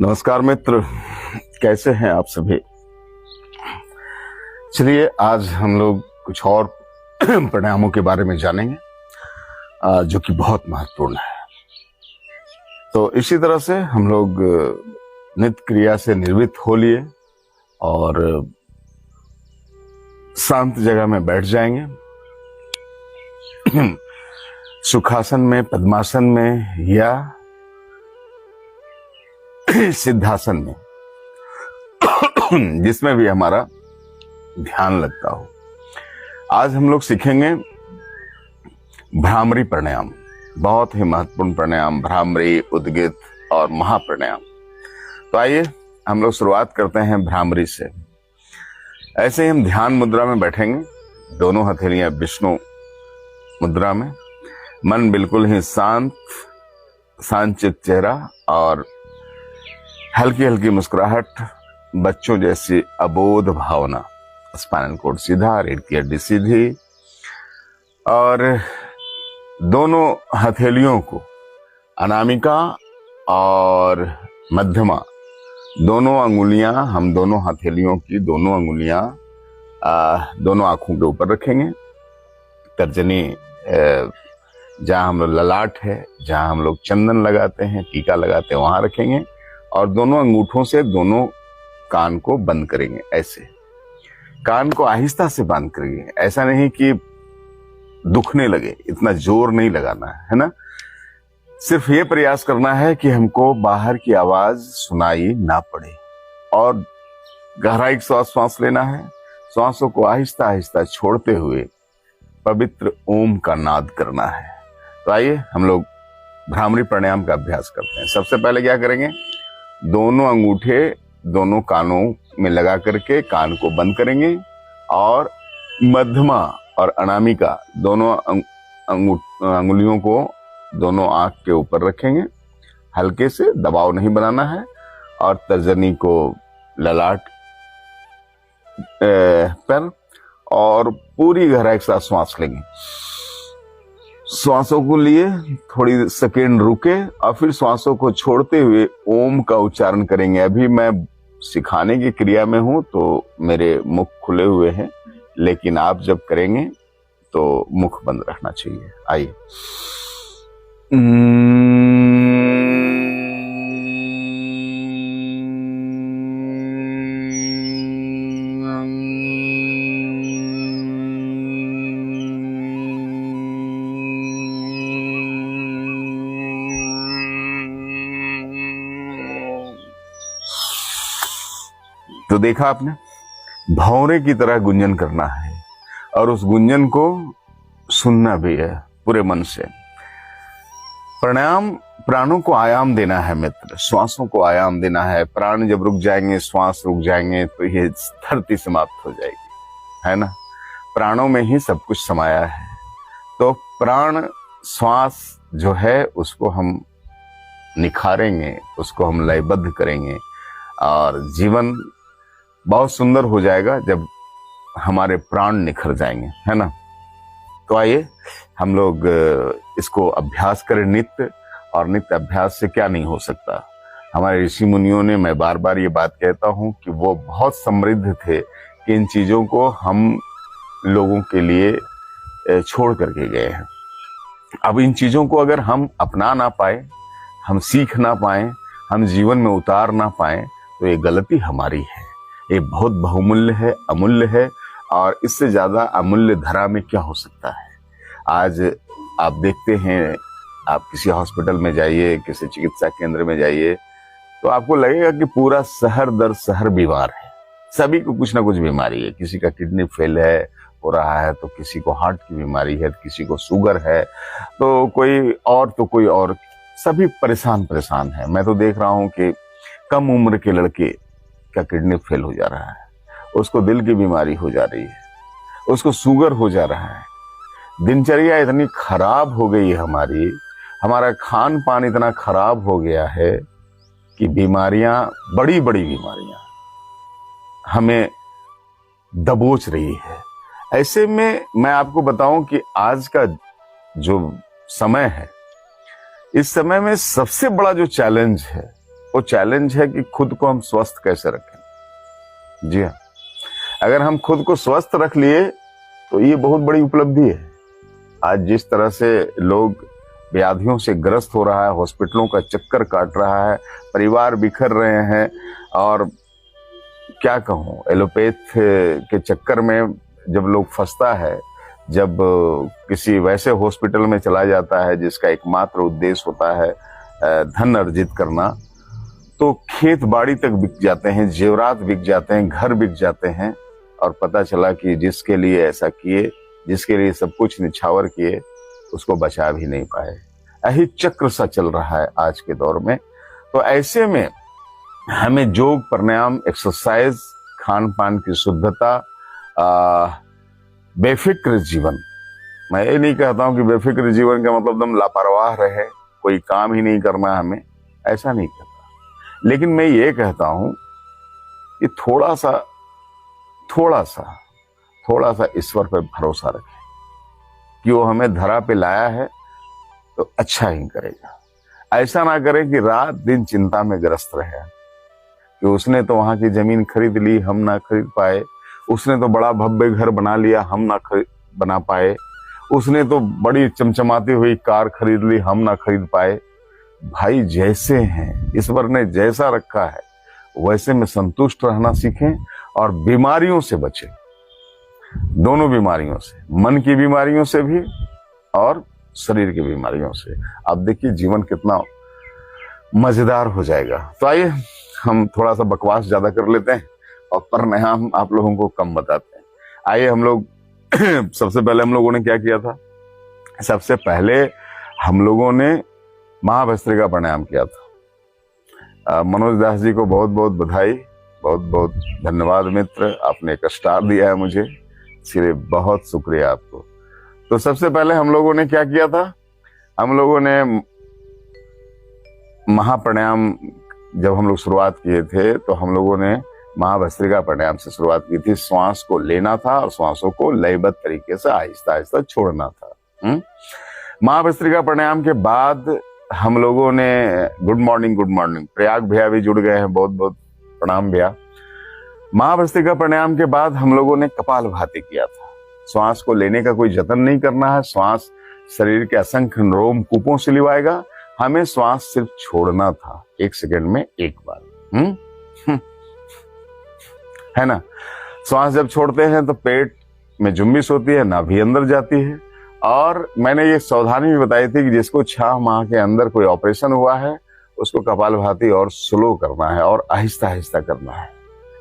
नमस्कार मित्र, कैसे हैं आप सभी। चलिए आज हम लोग कुछ और प्राणायामों के बारे में जानेंगे जो कि बहुत महत्वपूर्ण है। तो इसी तरह से हम लोग नित्य क्रिया से निर्वृत्त हो लिए और शांत जगह में बैठ जाएंगे। सुखासन में, पद्मासन में या सिद्धासन में, जिसमें भी हमारा ध्यान लगता हो। आज हम लोग सीखेंगे भ्रामरी प्राणायाम, बहुत ही महत्वपूर्ण प्राणायाम, भ्रामरी, उद्गित और महाप्राणायाम। तो आइए हम लोग शुरुआत करते हैं भ्रामरी से। ऐसे ही हम ध्यान मुद्रा में बैठेंगे, दोनों हथेलियां विष्णु मुद्रा में, मन बिल्कुल ही शांत चित्त चेहरा और हल्की हल्की मुस्कुराहट, बच्चों जैसी अबोध भावना, स्पाइनल कॉर्ड सीधा, रीढ़ की हड्डी सीधी और दोनों हथेलियों को अनामिका और मध्यमा दोनों अंगुलियां, हम दोनों हथेलियों की दोनों अंगुलियां दोनों आंखों के ऊपर रखेंगे। तर्जनी जहां हम लोग ललाट है, जहां हम लोग चंदन लगाते हैं, टीका लगाते हैं, वहां रखेंगे और दोनों अंगूठों से दोनों कान को बंद करेंगे। ऐसे कान को आहिस्ता से बंद करेंगे, ऐसा नहीं कि दुखने लगे, इतना जोर नहीं लगाना है ना। सिर्फ ये प्रयास करना है कि हमको बाहर की आवाज सुनाई ना पड़े और गहराई श्वास लेना है। श्वासों को आहिस्ता आहिस्ता छोड़ते हुए पवित्र ओम का नाद करना है। तो आइए हम लोग भ्रामरी प्राणायाम का अभ्यास करते हैं। सबसे पहले क्या करेंगे, दोनों अंगूठे दोनों कानों में लगा करके कान को बंद करेंगे और मध्यमा और अनामिका दोनों अंगुलियों को दोनों आंख के ऊपर रखेंगे। हल्के से, दबाव नहीं बनाना है और तर्जनी को ललाट पर और पूरी गहराई के साथ श्वास लेंगे। श्वासों को लिए थोड़ी सेकेंड रुके और फिर श्वासों को छोड़ते हुए ओम का उच्चारण करेंगे। अभी मैं सिखाने की क्रिया में हूं तो मेरे मुख खुले हुए हैं, लेकिन आप जब करेंगे तो मुख बंद रखना चाहिए। आइए। तो देखा आपने, भौरे की तरह गुंजन करना है और उस गुंजन को सुनना भी है पूरे मन से। प्राणायाम प्राणों को आयाम देना है मित्र, श्वासों को आयाम देना है। प्राण जब रुक जाएंगे, श्वास रुक जाएंगे तो ये धरती समाप्त हो जाएगी, है ना। प्राणों में ही सब कुछ समाया है। तो प्राण श्वास जो है उसको हम निखारेंगे, उसको हम लयबद्ध करेंगे और जीवन बहुत सुंदर हो जाएगा जब हमारे प्राण निखर जाएंगे, है ना। तो आइए हम लोग इसको अभ्यास करें नित्य। और नित्य अभ्यास से क्या नहीं हो सकता। हमारे ऋषि मुनियों ने, मैं बार बार ये बात कहता हूं कि वो बहुत समृद्ध थे कि इन चीजों को हम लोगों के लिए छोड़ करके गए हैं। अब इन चीजों को अगर हम अपना ना पाए, हम सीख ना पाए, हम जीवन में उतार ना पाए तो ये गलती हमारी है। ये बहुत बहुमूल्य है, अमूल्य है और इससे ज्यादा अमूल्य धरा में क्या हो सकता है। आज आप देखते हैं, आप किसी हॉस्पिटल में जाइए, किसी चिकित्सा केंद्र में जाइए तो आपको लगेगा कि पूरा शहर दर शहर बीमार है। सभी को कुछ ना कुछ बीमारी है। किसी का किडनी फेल है हो रहा है, तो किसी को हार्ट की बीमारी है, तो किसी को शुगर है, तो कोई और, सभी परेशान है। मैं तो देख रहा हूं कि कम उम्र के लड़के का किडनी फेल हो जा रहा है, उसको दिल की बीमारी हो जा रही है, उसको शुगर हो जा रहा है। दिनचर्या इतनी खराब हो गई है हमारा खान पान इतना खराब हो गया है कि बीमारियां, बड़ी बड़ी बीमारियां हमें दबोच रही है। ऐसे में मैं आपको बताऊं कि आज का जो समय है, इस समय में सबसे बड़ा जो चैलेंज है वो चैलेंज है कि खुद को हम स्वस्थ कैसे रखें। जी हाँ, अगर हम खुद को स्वस्थ रख लिए तो ये बहुत बड़ी उपलब्धि है। आज जिस तरह से लोग व्याधियों से ग्रस्त हो रहा है, हॉस्पिटलों का चक्कर काट रहा है, परिवार बिखर रहे हैं, और क्या कहूँ, एलोपैथ के चक्कर में जब लोग फंसता है, जब किसी वैसे हॉस्पिटल में चला जाता है जिसका एकमात्र उद्देश्य होता है धन अर्जित करना, तो खेत बाड़ी तक बिक जाते हैं, जेवरात बिक जाते हैं, घर बिक जाते हैं, और पता चला कि जिसके लिए ऐसा किए, जिसके लिए सब कुछ निछावर किए, उसको बचा भी नहीं पाए। यही चक्र सा चल रहा है आज के दौर में। तो ऐसे में हमें योग, प्राणायाम, एक्सरसाइज, खान पान की शुद्धता, बेफिक्र जीवन, मैं ये नहीं कहता हूं कि बेफिक्र जीवन का मतलब एकदम लापरवाह रहे, कोई काम ही नहीं करना हमें, ऐसा नहीं कहता। लेकिन मैं ये कहता हूं कि थोड़ा सा ईश्वर पे भरोसा रखें कि वो हमें धरा पे लाया है तो अच्छा ही करेगा। ऐसा ना करें कि रात दिन चिंता में ग्रस्त रहे कि उसने तो वहां की जमीन खरीद ली, हम ना खरीद पाए, उसने तो बड़ा भव्य घर बना लिया, हम ना बना पाए, उसने तो बड़ी चमचमाती हुई कार खरीद ली, हम ना खरीद पाए। भाई जैसे हैं, ईश्वर ने जैसा रखा है वैसे में संतुष्ट रहना सीखें और बीमारियों से बचें, दोनों बीमारियों से, मन की बीमारियों से भी और शरीर की बीमारियों से। आप देखिए जीवन कितना मजेदार हो जाएगा। तो आइए हम थोड़ा सा बकवास ज्यादा कर लेते हैं और प्राणायाम आप लोगों को कम बताते हैं। आइए हम लोग सबसे पहले हम लोगों ने क्या किया था? सबसे पहले हम लोगों ने महाभस्त्रिका प्राणायाम किया था। मनोज दास जी को बहुत बहुत बधाई, बहुत बहुत धन्यवाद मित्र, आपने एक स्टार दिया है मुझे, इसलिए बहुत शुक्रिया आपको। तो सबसे पहले हम लोगों ने क्या किया था? हम लोगों ने महाप्राणायाम, जब हम लोग शुरुआत किए थे तो हम लोगों ने महाभस्त्रिका प्राणायाम से शुरुआत की थी। श्वास को लेना था और श्वासों को लयबद्ध तरीके से आहिस्ता आहिस्ता छोड़ना था। महाभस्त्रिका प्राणायाम के बाद हम लोगों ने गुड मॉर्निंग प्रयाग भैया भी जुड़ गए हैं, बहुत बहुत प्रणाम भैया। महाभस्त्रिका प्राणायाम के बाद हम लोगों ने कपालभाति किया था। श्वास को लेने का कोई जतन नहीं करना है, श्वास शरीर के असंख्य रोम कूपों से लिवाएगा, हमें श्वास सिर्फ छोड़ना था 1 सेकंड में एक बार। है ना? श्वास जब छोड़ते हैं तो पेट में जुम्बिश होती है, नाभि अंदर जाती है, और मैंने ये सावधानी भी बताई थी कि जिसको 6 माह के अंदर कोई ऑपरेशन हुआ है उसको कपालभाति और स्लो करना है और आहिस्ता आहिस्ता करना है,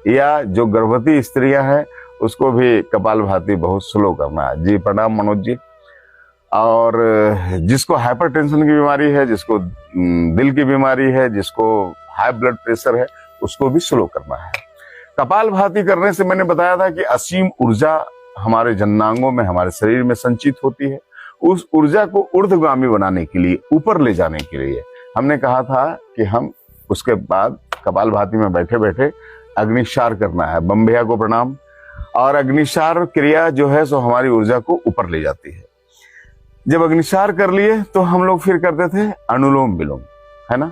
या जो गर्भवती स्त्रियां हैं उसको भी कपालभाति बहुत स्लो करना है। जी प्रणाम मनोज जी। और जिसको हाइपरटेंशन की बीमारी है, जिसको दिल की बीमारी है, जिसको हाई ब्लड प्रेशर है, उसको भी स्लो करना है। कपालभाति करने से मैंने बताया था कि असीम ऊर्जा हमारे जननांगों में, हमारे शरीर में संचित होती है। उस ऊर्जा को ऊर्ध्वगामी बनाने के लिए, ऊपर ले जाने के लिए हमने कहा था कि हम उसके बाद कपालभाति में बैठे बैठे अग्निशार करना है। बम भैया को प्रणाम। और अग्निशार क्रिया जो है सो हमारी ऊर्जा को ऊपर ले जाती है। जब अग्निशार कर लिए तो हम लोग फिर करते थे अनुलोम विलोम, है ना?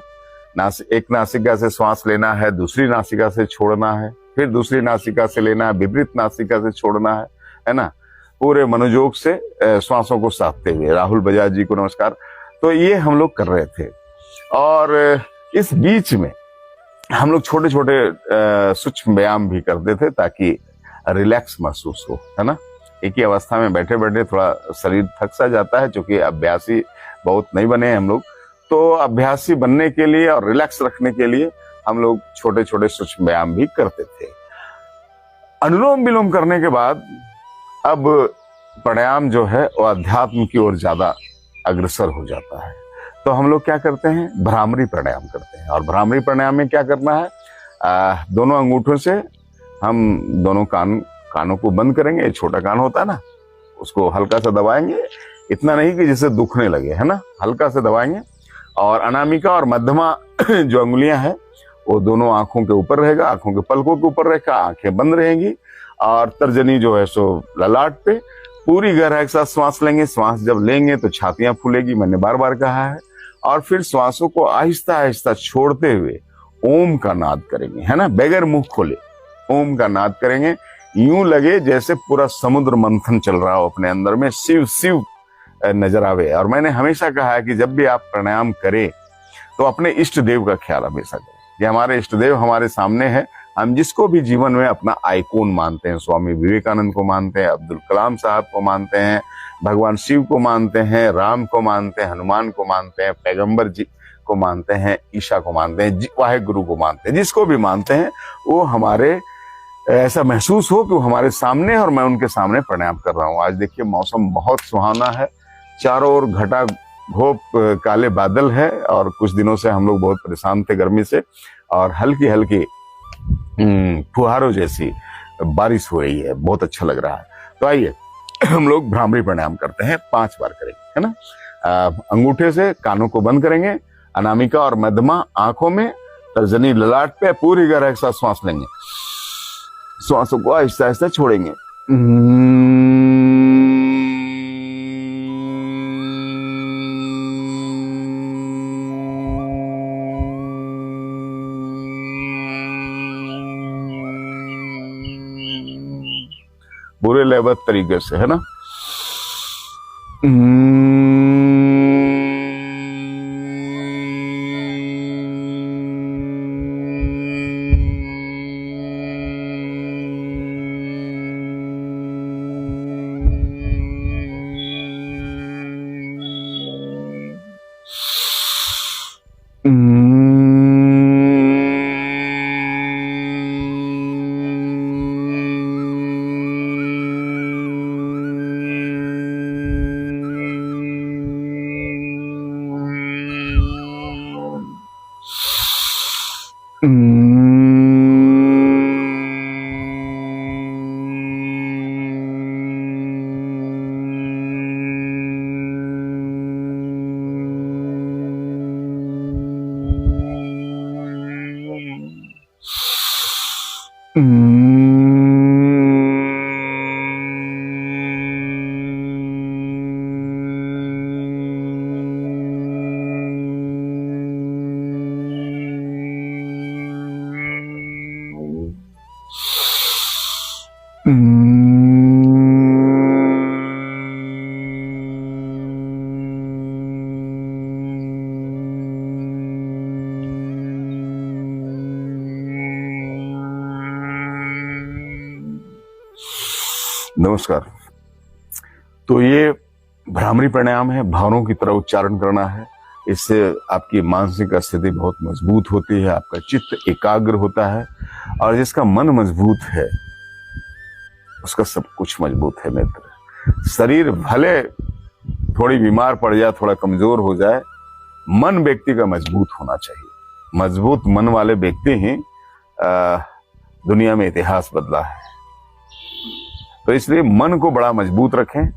एक नासिका से श्वास लेना है, दूसरी नासिका से छोड़ना है, फिर दूसरी नासिका से लेना है, विपरीत नासिका से छोड़ना है ना? पूरे मनोयोग से श्वासों को साधते हुए। राहुल बजाज जी को नमस्कार। तो ये हम लोग कर रहे थे, और इस बीच में हम लोग छोटे छोटे सूक्ष्म व्यायाम भी करते थे ताकि रिलैक्स महसूस हो, है ना? एक ही अवस्था में बैठे बैठे थोड़ा शरीर थक सा जाता है, क्योंकि अभ्यासी बहुत नहीं बने हैं हम लोग। तो अभ्यासी बनने के लिए और रिलैक्स रखने के लिए हम लोग छोटे छोटे सूक्ष्म व्यायाम भी करते थे। अनुलोम विलोम करने के बाद अब प्राणायाम जो है वो अध्यात्म की ओर ज्यादा अग्रसर हो जाता है। तो हम लोग क्या करते हैं? भ्रामरी प्राणायाम करते हैं। और भ्रामरी प्राणायाम में क्या करना है? दोनों अंगूठों से हम दोनों कानों को बंद करेंगे। छोटा कान होता है ना, उसको हल्का सा दबाएंगे, इतना नहीं कि जिससे दुखने लगे, है ना? हल्का से दबाएंगे। और अनामिका और मध्यमा जो अंगुलियां हैं वो दोनों आंखों के ऊपर रहेगा, आंखों के पलकों के ऊपर रहेगा, आंखें बंद रहेंगी, और तर्जनी जो है सो ललाट पे। पूरी गहराई के साथ श्वास लेंगे। श्वास जब लेंगे तो छातियां फूलेगी, मैंने बार बार कहा है। और फिर श्वासों को आहिस्ता आहिस्ता छोड़ते हुए ओम का नाद करेंगे, है ना, बगैर मुंह खोले ओम का नाद करेंगे। यूं लगे जैसे पूरा समुद्र मंथन चल रहा हो अपने अंदर में, शिव शिव नजर आवे। और मैंने हमेशा कहा है कि जब भी आप प्राणायाम करें तो अपने इष्ट देव का ख्याल हमेशा करें। ये हमारे इष्ट देव हमारे सामने है। हम जिसको भी जीवन में अपना आइकॉन मानते हैं, स्वामी विवेकानंद को मानते हैं, अब्दुल कलाम साहब को मानते हैं, भगवान शिव को मानते हैं, राम को मानते हैं, हनुमान को मानते हैं, पैगंबर जी को मानते हैं, ईशा को मानते हैं, वाहे गुरु को मानते हैं, जिसको भी मानते हैं वो हमारे ऐसा महसूस हो कि वो हमारे सामने है और मैं उनके सामने प्राणायाम कर रहा हूँ। आज देखिए मौसम बहुत सुहाना है, चारों ओर घटा घोप काले बादल है और कुछ दिनों से हम लोग बहुत परेशान थे गर्मी से, और हल्की हल्की फुहारों जैसी बारिश हो रही है, बहुत अच्छा लग रहा है। तो आइए हम लोग भ्रामरी प्राणायाम करते हैं, 5 बार करेंगे, है ना। अंगूठे से कानों को बंद करेंगे, अनामिका और मध्यमा आंखों में, तर्जनी ललाट पे पूरी गहराई के साथ श्वास लेंगे, श्वासों को आहिस्ता आहिस्ता छोड़ेंगे। पूरे लेवल तरीके से, है ना। नमस्कार। तो ये भ्रामरी प्राणायाम है, भावों की तरह उच्चारण करना है। इससे आपकी मानसिक स्थिति बहुत मजबूत होती है, आपका चित्त एकाग्र होता है, और जिसका मन मजबूत है उसका सब कुछ मजबूत है मित्र। शरीर भले थोड़ी बीमार पड़ जाए, थोड़ा कमजोर हो जाए, मन व्यक्ति का मजबूत होना चाहिए। मजबूत मन वाले व्यक्ति ही दुनिया में इतिहास बदला है। तो इसलिए मन को बड़ा मजबूत रखें,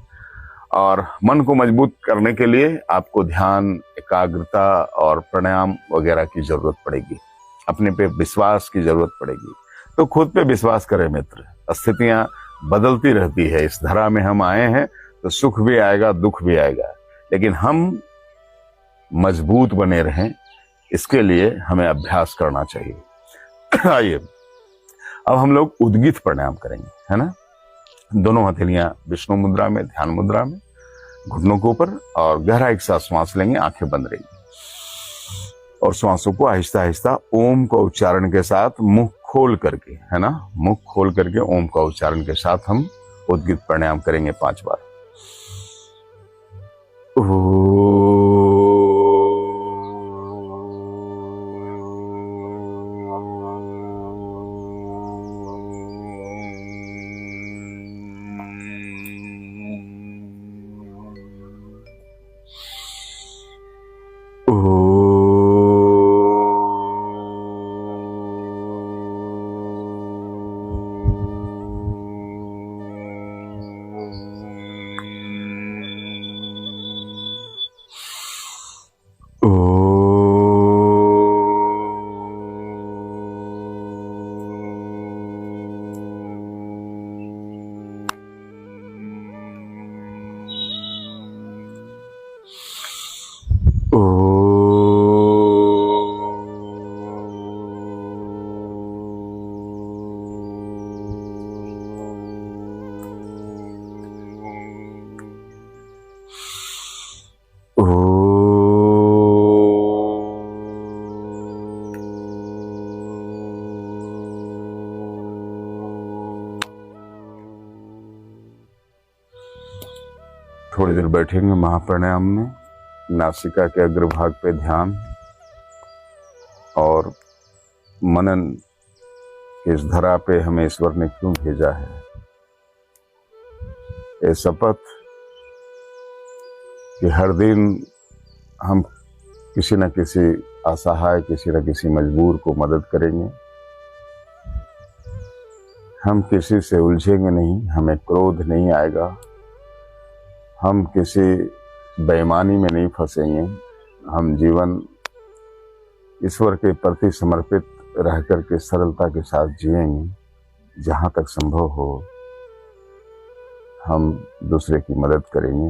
और मन को मजबूत करने के लिए आपको ध्यान, एकाग्रता और प्राणायाम वगैरह की जरूरत पड़ेगी। अपने पे विश्वास की जरूरत पड़ेगी। तो खुद पे विश्वास करें मित्र। स्थितियां बदलती रहती है, इस धरा में हम आए हैं तो सुख भी आएगा, दुख भी आएगा, लेकिन हम मजबूत बने रहें, इसके लिए हमें अभ्यास करना चाहिए। आइए अब हम लोग उद्गीत प्राणायाम करेंगे, है ना। दोनों हथेलियां विष्णु मुद्रा में, ध्यान मुद्रा में, घुटनों के ऊपर, और गहराई के साथ श्वास लेंगे, आंखें बंद रहेंगी, और श्वासों को आहिस्ता आहिस्ता ओम का उच्चारण के साथ मुंह खोल करके, है ना, मुंह खोल करके ओम का उच्चारण के साथ हम उद्गीत प्राणायाम करेंगे 5 बार। थोड़ी देर बैठेंगे महाप्राणायाम में। नासिका के अग्रभाग पे ध्यान और मनन कि इस धरा पे हमें ईश्वर ने क्यों भेजा है। ये शपथ कि हर दिन हम किसी न किसी असहाय, किसी न किसी मजबूर को मदद करेंगे। हम किसी से उलझेंगे नहीं, हमें क्रोध नहीं आएगा, हम किसी बेईमानी में नहीं फंसेंगे। हम जीवन ईश्वर के प्रति समर्पित रह करके सरलता के साथ जिएंगे। जहाँ तक संभव हो हम दूसरे की मदद करेंगे।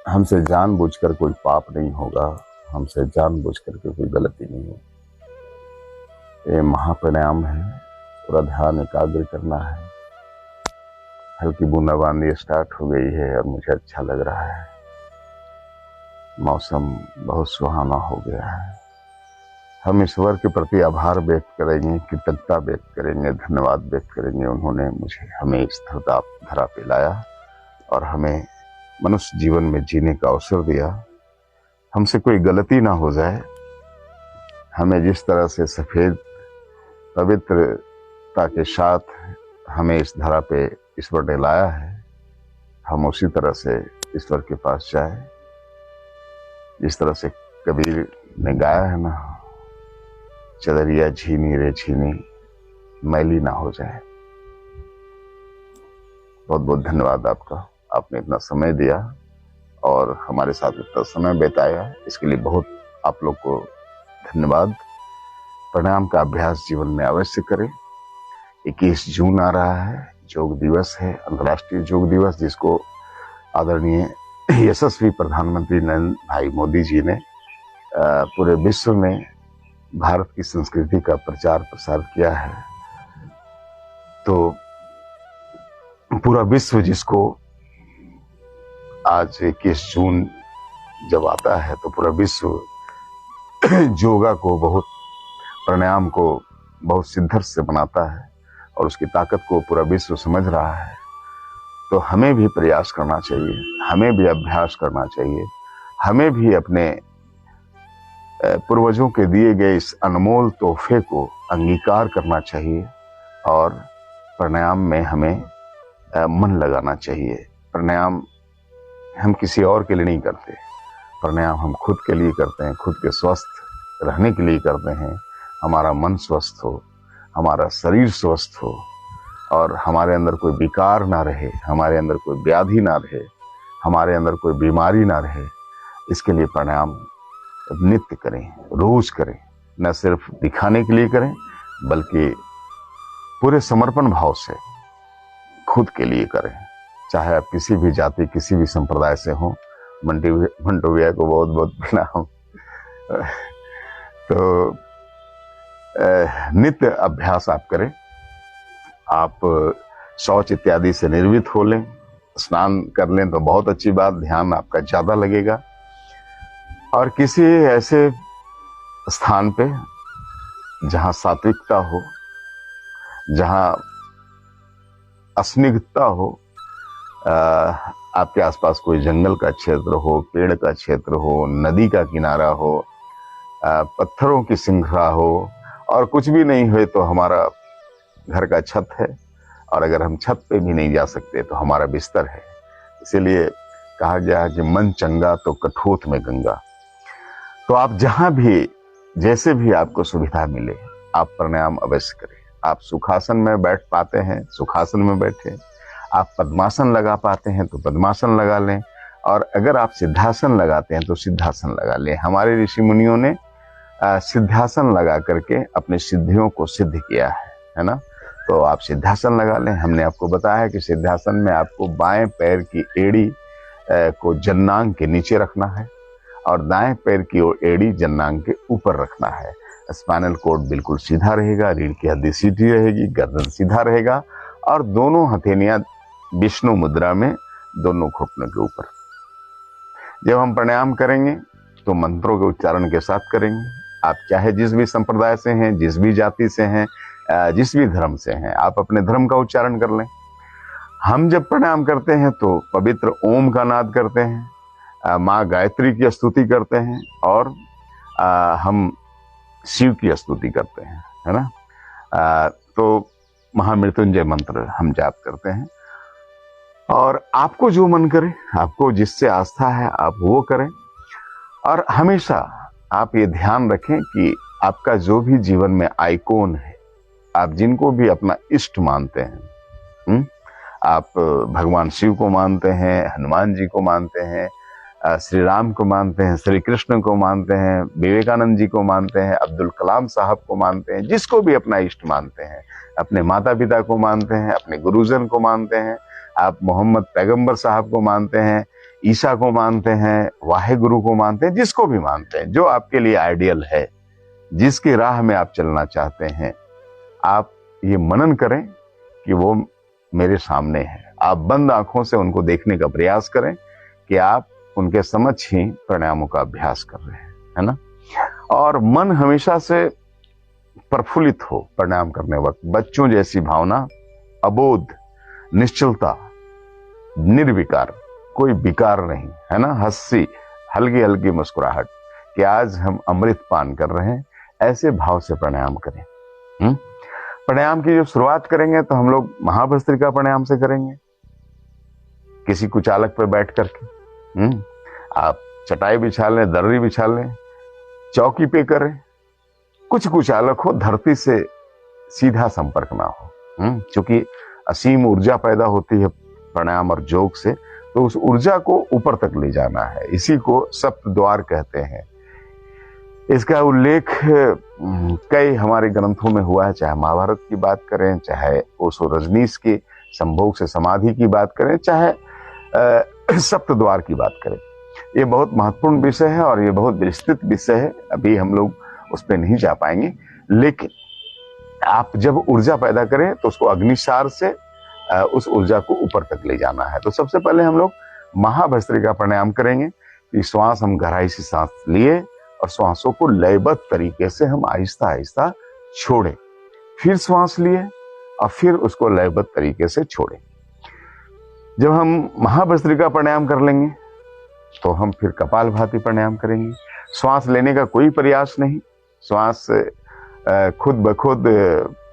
हमसे जानबूझकर कोई पाप नहीं होगा, हमसे जानबूझकर के कोई गलती नहीं होगी। ये महाप्राणायाम है, पूरा ध्यान एकाग्र करना है। हल्की बूंदाबांदी स्टार्ट हो गई है और मुझे अच्छा लग रहा है। मौसम बहुत सुहाना हो गया है। हम ईश्वर के प्रति आभार व्यक्त करेंगे, कृतज्ञता व्यक्त करेंगे, धन्यवाद व्यक्त करेंगे। उन्होंने हमें इस धरा पे लाया और हमें मनुष्य जीवन में जीने का अवसर दिया। हमसे कोई गलती ना हो जाए। हमें जिस तरह से सफेद पवित्रता के साथ हमें इस धरा पे ईश्वर ने लाया है, हम उसी तरह से ईश्वर के पास जाए। जिस तरह से कबीर ने गाया है ना, चदरिया झीनी रे झीनी मैली ना हो जाए। बहुत बहुत धन्यवाद आपका, आपने इतना समय दिया और हमारे साथ इतना समय बिताया, इसके लिए बहुत आप लोग को धन्यवाद। प्राणायाम का अभ्यास जीवन में अवश्य करें। 21 जून आ रहा है, योग दिवस है, अंतर्राष्ट्रीय योग दिवस, जिसको आदरणीय यशस्वी प्रधानमंत्री नरेंद्र भाई मोदी जी ने पूरे विश्व में भारत की संस्कृति का प्रचार प्रसार किया है। तो पूरा विश्व जिसको आज 21 जून जब आता है तो पूरा विश्व योगा को, बहुत प्राणायाम को बहुत शिद्दत से मनाता है और उसकी ताकत को पूरा विश्व समझ रहा है। तो हमें भी प्रयास करना चाहिए, हमें भी अभ्यास करना चाहिए, हमें भी अपने पूर्वजों के दिए गए इस अनमोल तोहफे को अंगीकार करना चाहिए और प्राणायाम में हमें मन लगाना चाहिए। प्राणायाम हम किसी और के लिए नहीं करते, प्राणायाम हम खुद के लिए करते हैं, खुद के स्वस्थ रहने के लिए करते हैं। हमारा मन स्वस्थ हो, हमारा शरीर स्वस्थ हो और हमारे अंदर कोई विकार ना रहे, हमारे अंदर कोई व्याधि ना रहे, हमारे अंदर कोई बीमारी ना रहे। इसके लिए प्राणायाम नित्य करें, रोज करें, न सिर्फ दिखाने के लिए करें बल्कि पूरे समर्पण भाव से खुद के लिए करें। चाहे आप किसी भी जाति, किसी भी संप्रदाय से हो। मंटू भैया को बहुत बहुत प्रणाम। तो नित्य अभ्यास आप करें। आप शौच इत्यादि से निर्वित हो लें, स्नान कर लें तो बहुत अच्छी बात, ध्यान आपका ज्यादा लगेगा। और किसी ऐसे स्थान पे जहां सात्विकता हो, जहां अस्निग्धता हो, आपके आसपास कोई जंगल का क्षेत्र हो, पेड़ का क्षेत्र हो, नदी का किनारा हो, पत्थरों की श्रृंखला हो और कुछ भी नहीं हुए तो हमारा घर का छत है। और अगर हम छत पे भी नहीं जा सकते तो हमारा बिस्तर है। इसीलिए कहा गया है कि मन चंगा तो कठोत में गंगा। तो आप जहां भी, जैसे भी आपको सुविधा मिले, आप प्राणायाम अवश्य करें। आप सुखासन में बैठ पाते हैं, सुखासन में बैठे। आप पद्मासन लगा पाते हैं तो पद्मासन लगा लें और अगर आप सिद्धासन लगाते हैं तो सिद्धासन लगा लें। हमारे ऋषि मुनियों ने सिद्धासन लगा करके अपनी सिद्धियों को सिद्ध किया है ना। तो आप सिद्धासन लगा लें। हमने आपको बताया है कि सिद्धासन में आपको बाएं पैर की एड़ी को जन्नांग के नीचे रखना है और दाएं पैर की एड़ी जन्नांग के ऊपर रखना है। स्पाइनल कॉर्ड बिल्कुल सीधा रहेगा, रीढ़ की हड्डी सीधी रहेगी, गर्दन सीधा रहेगा और दोनों हथेलियां विष्णु मुद्रा में दोनों घुटनों के ऊपर। जब हम प्राणायाम करेंगे तो मंत्रों के उच्चारण के साथ करेंगे। आप चाहे जिस भी संप्रदाय से हैं, जिस भी जाति से हैं, जिस भी धर्म से हैं, आप अपने धर्म का उच्चारण कर लें। हम जब प्रणाम करते हैं तो पवित्र ओम का नाद करते हैं, माँ गायत्री की स्तुति करते हैं और हम शिव की स्तुति करते हैं, है ना। तो महामृत्युंजय मंत्र हम जाप करते हैं। और आपको जो मन करे, आपको जिससे आस्था है आप वो करें। और हमेशा आप ये ध्यान रखें कि आपका जो भी जीवन में आइकॉन है, आप जिनको भी अपना इष्ट मानते हैं, आप भगवान शिव को मानते हैं, हनुमान जी को मानते हैं, श्री राम को मानते हैं, श्री कृष्ण को मानते हैं, विवेकानंद जी को मानते हैं, अब्दुल कलाम साहब को मानते हैं, जिसको भी अपना इष्ट मानते हैं, अपने माता पिता को मानते हैं, अपने गुरुजन को मानते हैं, आप मोहम्मद पैगंबर साहब को मानते हैं, ईसा को मानते हैं, वाहे गुरु को मानते हैं, जिसको भी मानते हैं, जो आपके लिए आइडियल है, जिसकी राह में आप चलना चाहते हैं, आप ये मनन करें कि वो मेरे सामने है। आप बंद आंखों से उनको देखने का प्रयास करें कि आप उनके समक्ष ही प्राणायामों का अभ्यास कर रहे हैं, है ना। और मन हमेशा से प्रफुल्लित हो प्राणायाम करने वक्त, बच्चों जैसी भावना, अबोध, निश्चलता, निर्विकार, कोई विकार नहीं, है ना। हंसी, हल्की हल्की मुस्कुराहट कि आज हम अमृत पान कर रहे हैं, ऐसे भाव से प्राणायाम करें। प्राणायाम की जो शुरुआत करेंगे तो हम लोग महाभस्त्रिका प्राणायाम से करेंगे, किसी कुचालक पर बैठ करके। आप चटाई बिछा लें, दर्री बिछा लें, चौकी पे करें, कुछ कुचालक हो, धरती से सीधा संपर्क ना हो, क्योंकि असीम ऊर्जा पैदा होती है प्राणायाम और योग से, तो उस ऊर्जा को ऊपर तक ले जाना है। इसी को सप्त द्वार कहते हैं। इसका उल्लेख कई हमारे ग्रंथों में हुआ है, चाहे महाभारत की बात करें, चाहे ओशो रजनीश की संभोग से समाधि की बात करें, चाहे सप्त द्वार की बात करें। ये बहुत महत्वपूर्ण विषय है और ये बहुत विस्तृत विषय है, अभी हम लोग उस पर नहीं जा पाएंगे। लेकिन आप जब ऊर्जा पैदा करें तो उसको अग्निसार से उस ऊर्जा को ऊपर तक ले जाना है। तो सबसे पहले हम लोग महाभस्त्रिका प्राणायाम करेंगे कि श्वास हम गहराई से सांस लिए और श्वासों को लयबद्ध तरीके से हम आहिस्ता आहिस्ता छोड़ें, फिर श्वास लिए और फिर उसको लयबद्ध तरीके से छोड़ें। जब हम महाभस्त्रिका प्राणायाम कर लेंगे तो हम फिर कपालभाति प्राणायाम करेंगे। श्वास लेने का कोई प्रयास नहीं, श्वास खुद ब खुद,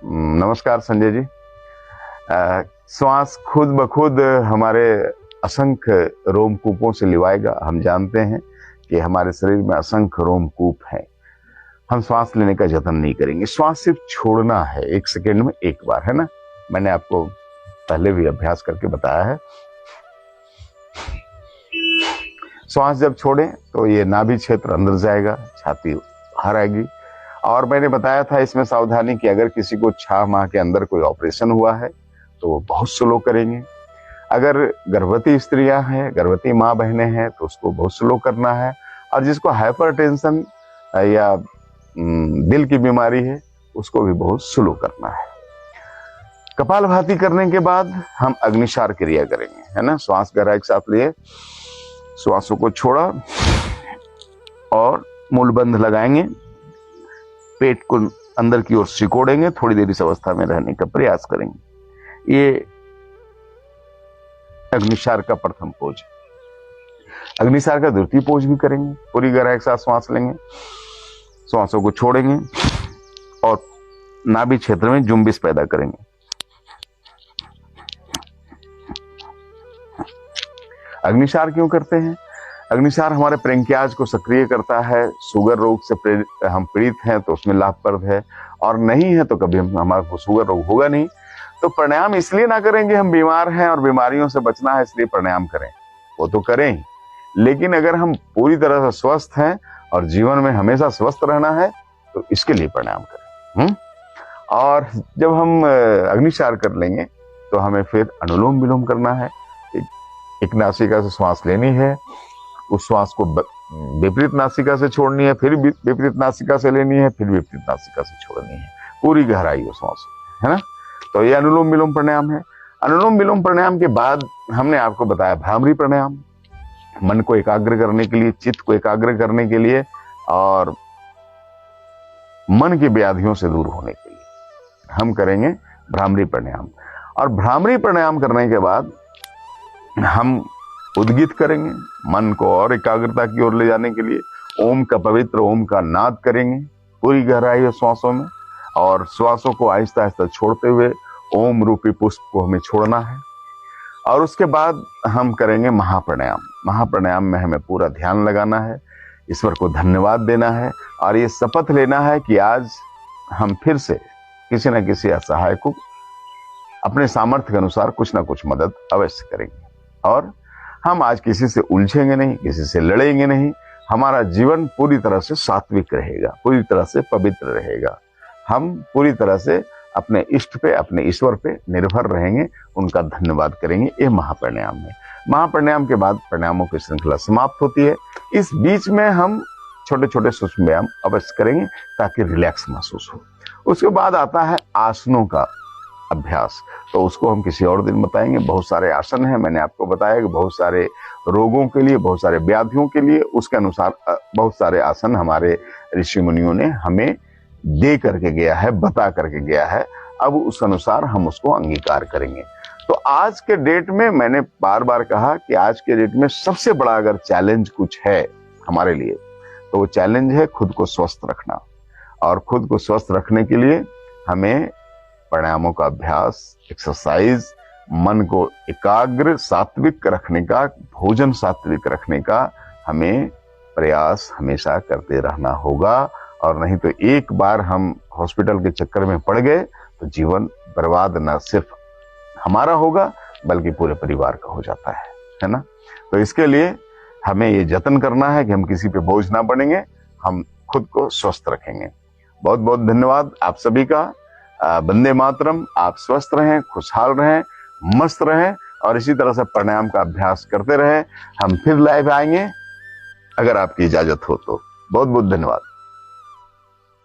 नमस्कार संजय जी, श्वास खुद ब खुद हमारे असंख्य रोमकूपों से लिवाएगा। हम जानते हैं कि हमारे शरीर में असंख्य रोमकूप हैं। हम श्वास लेने का जतन नहीं करेंगे, श्वास सिर्फ छोड़ना है, 1 सेकेंड में एक बार, है ना। मैंने आपको पहले भी अभ्यास करके बताया है। श्वास जब छोड़ें तो ये नाभि क्षेत्र अंदर जाएगा, छाती बाहर आएगी। और मैंने बताया था इसमें सावधानी कि अगर किसी को 6 माह के अंदर कोई ऑपरेशन हुआ है तो वो बहुत स्लो करेंगे। अगर गर्भवती स्त्रियां हैं, गर्भवती माँ बहनें हैं तो उसको बहुत स्लो करना है। और जिसको हाइपरटेंशन या दिल की बीमारी है उसको भी बहुत स्लो करना है। कपालभाति करने के बाद हम अग्निसार क्रिया करेंगे, है ना। श्वास गहराई के साथ लिए, श्वासों को छोड़ा और मूलबंध लगाएंगे, पेट को अंदर की ओर सिकोड़ेंगे, थोड़ी देर इस अवस्था में रहने का प्रयास करेंगे। ये अग्निसार का प्रथम पोज। अग्निसार का द्वितीय पोज भी करेंगे, पूरी गहराई के साथ श्वास लेंगे, श्वासों को छोड़ेंगे और नाभि क्षेत्र में जुम्बिश पैदा करेंगे। अग्निसार क्यों करते हैं? अग्निसार हमारे प्रेंक्याज को सक्रिय करता है। शुगर रोग से हम पीड़ित हैं तो उसमें लाभप्रद है, और नहीं है तो कभी हमारे को शुगर रोग होगा नहीं। तो प्राणायाम इसलिए ना करेंगे, हम बीमार हैं और बीमारियों से बचना है इसलिए प्राणायाम करें, वो तो करें ही। लेकिन अगर हम पूरी तरह से स्वस्थ हैं और जीवन में हमेशा स्वस्थ रहना है तो इसके लिए प्राणायाम करें। और जब हम अग्निसार कर लेंगे तो हमें फिर अनुलोम विलोम करना है। एक नासिका से श्वास लेनी है, उस श्वास को विपरीत नासिका से छोड़नी है, फिर विपरीत नासिका से लेनी है, फिर विपरीत नासिका से छोड़नी है, पूरी गहराई हो श्वास, है ना। तो ये अनुलोम विलोम प्राणायाम है। अनुलोम विलोम प्राणायाम के बाद हमने आपको बताया भ्रामरी प्राणायाम, मन को एकाग्र करने के लिए, चित्त को एकाग्र करने के लिए और मन की व्याधियों से दूर होने के लिए हम करेंगे भ्रामरी प्राणायाम। और भ्रामरी प्राणायाम करने के बाद हम उद्गीत करेंगे, मन को और एकाग्रता की ओर ले जाने के लिए ओम का पवित्र ओम का नाद करेंगे पूरी गहराई श्वासों में, और श्वासों को आहिस्ता आहिस्ता छोड़ते हुए ओम रूपी पुष्प को हमें छोड़ना है। और उसके बाद हम करेंगे महाप्राणायाम। महाप्राणायाम में हमें पूरा ध्यान लगाना है, ईश्वर को धन्यवाद देना है और ये शपथ लेना है कि आज हम फिर से किसी न किसी असहाय को अपने सामर्थ्य के अनुसार कुछ ना कुछ मदद अवश्य करेंगे। और हम आज किसी से उलझेंगे नहीं, किसी से लड़ेंगे नहीं। हमारा जीवन पूरी तरह से सात्विक रहेगा, पूरी तरह से पवित्र रहेगा। हम पूरी तरह से अपने इष्ट पे, अपने ईश्वर पे निर्भर रहेंगे, उनका धन्यवाद करेंगे। ये महाप्राणायाम है। महाप्राणायाम के बाद प्राणायामों की श्रृंखला समाप्त होती है। इस बीच में हम छोटे छोटे सूक्ष्म व्यायाम अवश्य करेंगे ताकि रिलैक्स महसूस हो। उसके बाद आता है आसनों का अभ्यास, तो उसको हम किसी और दिन बताएंगे। बहुत सारे आसन हैं, मैंने आपको बताया कि बहुत सारे रोगों के लिए, बहुत सारे व्याधियों के लिए उसके अनुसार बहुत सारे आसन हमारे ऋषि मुनियों ने हमें दे करके गया है, बता करके गया है। अब उस अनुसार हम उसको अंगीकार करेंगे। तो आज के डेट में मैंने बार बार कहा कि आज के डेट में सबसे बड़ा अगर चैलेंज कुछ है हमारे लिए, तो वो चैलेंज है खुद को स्वस्थ रखना। और खुद को स्वस्थ रखने के लिए हमें प्राणायामों का अभ्यास, एक्सरसाइज, मन को एकाग्र सात्विक रखने का, भोजन सात्विक रखने का हमें प्रयास हमेशा करते रहना होगा। और नहीं तो एक बार हम हॉस्पिटल के चक्कर में पड़ गए तो जीवन बर्बाद न सिर्फ हमारा होगा बल्कि पूरे परिवार का हो जाता है ना। तो इसके लिए हमें ये जतन करना है कि हम किसी पे बोझ ना बनेंगे, हम खुद को स्वस्थ रखेंगे। बहुत बहुत धन्यवाद आप सभी का। वंदे मातरम। आप स्वस्थ रहें, खुशहाल रहें, मस्त रहें और इसी तरह से प्राणायाम का अभ्यास करते रहें। हम फिर लाइव आएंगे अगर आपकी इजाजत हो तो। बहुत बहुत धन्यवाद।